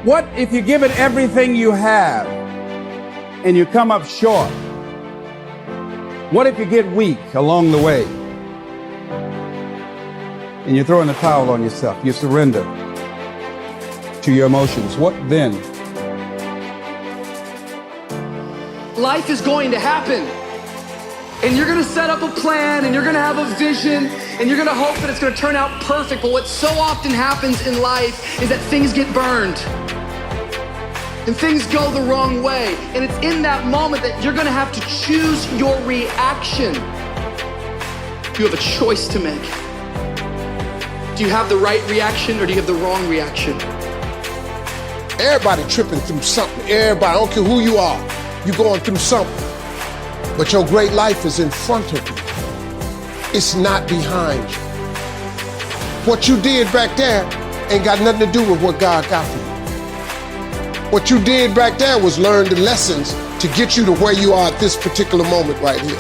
What if you give it everything you have and you come up short? What if you get weak along the way and you throw in the towel on yourself? You surrender to your emotions. What then? Life is going to happen. And you're gonna set up a plan and you're gonna have a vision and you're gonna hope that it's gonna turn out perfect. But what so often happens in life is that things get burned and things go the wrong way. And it's in that moment that you're gonna have to choose your reaction. You have a choice to make. Do you have the right reaction or do you have the wrong reaction? Everybody tripping through something. Everybody, I don't care who you are, you're going through something. But your great life is in front of you. It's not behind you. What you did back there ain't got nothing to do with what God got for you. What you did back there was learn the lessons to get you to where you are at this particular moment right here.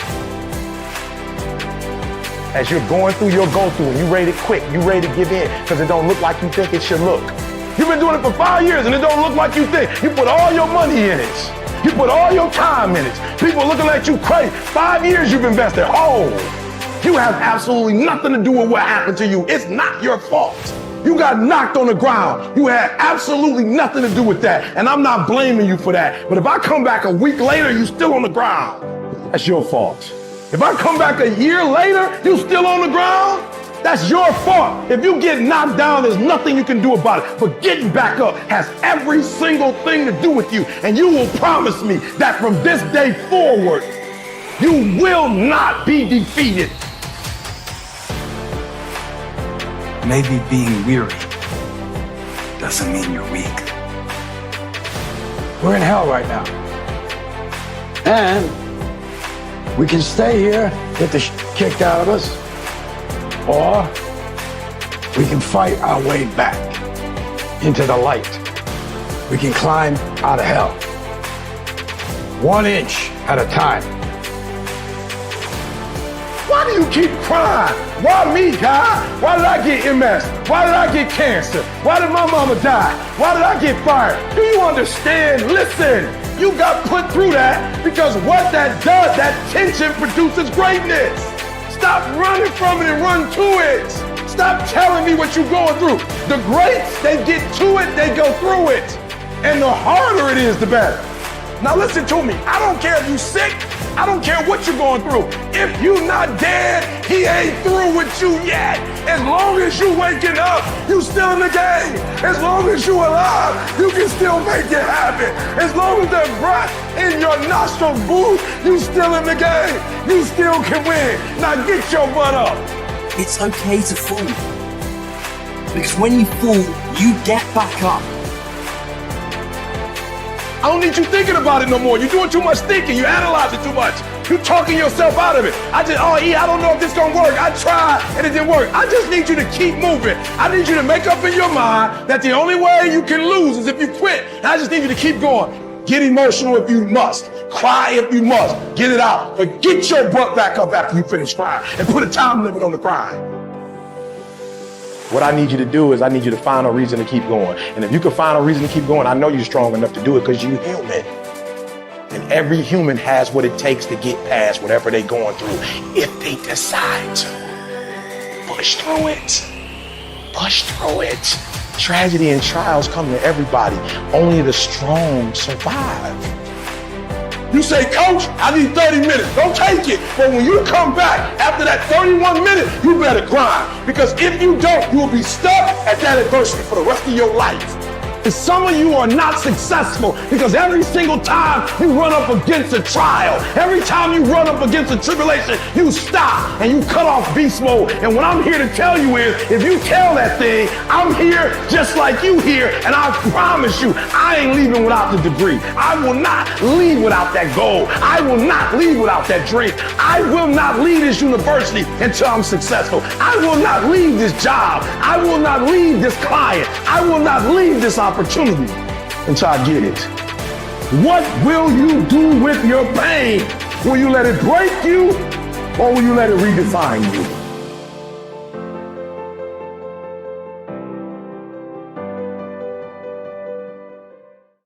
As you're going through your go-through and you ready to quit, you ready to give in because it don't look like you think it should look. You've been doing it for 5 years and it don't look like you think. You put all your money in it. You put all your time in it. People are looking at you crazy. 5 years you've invested. Oh, you have absolutely nothing to do with what happened to you. It's not your fault. You got knocked on the ground. You had absolutely nothing to do with that. And I'm not blaming you for that. But if I come back a week later, you still on the ground, that's your fault. If I come back a year later, you still on the ground, that's your fault. If you get knocked down, there's nothing you can do about it. But getting back up has every single thing to do with you. And you will promise me that from this day forward, you will not be defeated. Maybe being weary doesn't mean you're weak. We're in hell right now. And we can stay here, get the kicked out of us, or we can fight our way back into the light. We can climb out of hell, 1 inch at a time. Why do you keep crying? Why me, God? Why did I get MS? Why did I get cancer? Why did my mama die? Why did I get fired? Do you understand? Listen, you got put through that because what that does, that tension produces greatness. Stop running from it and run to it. Stop telling me what you're going through. The greats, they get to it, they go through it. And the harder it is, the better. Now listen to me. I don't care if you're sick. I don't care what you're going through. If you're not dead, he ain't through with you yet. As long as you waking up, you still in the game. As long as you alive, you can still make it happen. As long as that breath in your nostril booth, you still in the game. You still can win. Now get your butt up. It's okay to fall. Because when you fall, you get back up. I don't need you thinking about it no more. You're doing too much thinking. You analyze it too much. You're talking yourself out of it. I don't know if this gonna work. I tried and it didn't work. I just need you to keep moving. I need you to make up in your mind that the only way you can lose is if you quit. And I just need you to keep going. Get emotional if you must. Cry if you must. Get it out. But get your butt back up after you finish crying and put a time limit on the crying. What I need you to do is I need you to find a reason to keep going. And if you can find a reason to keep going, I know you're strong enough to do it because you're human. And every human has what it takes to get past whatever they're going through if they decide to. Push through it. Push through it. Tragedy and trials come to everybody. Only the strong survive. You say, Coach, I need 30 minutes. Don't take it. But when you come back after that 31 minutes, you better grind. Because if you don't, you will be stuck at that adversity for the rest of your life. And some of you are not successful because every single time you run up against a trial, every time you run up against a tribulation, you stop and you cut off beast mode. And what I'm here to tell you is, if you tell that thing, I'm here just like you here, and I promise you, I ain't leaving without the degree. I will not leave without that goal. I will not leave without that dream. I will not leave this university until I'm successful. I will not leave this job. I will not leave this client. I will not leave this opportunity until I get it. What will you do with your pain? Will you let it break you or will you let it redefine you?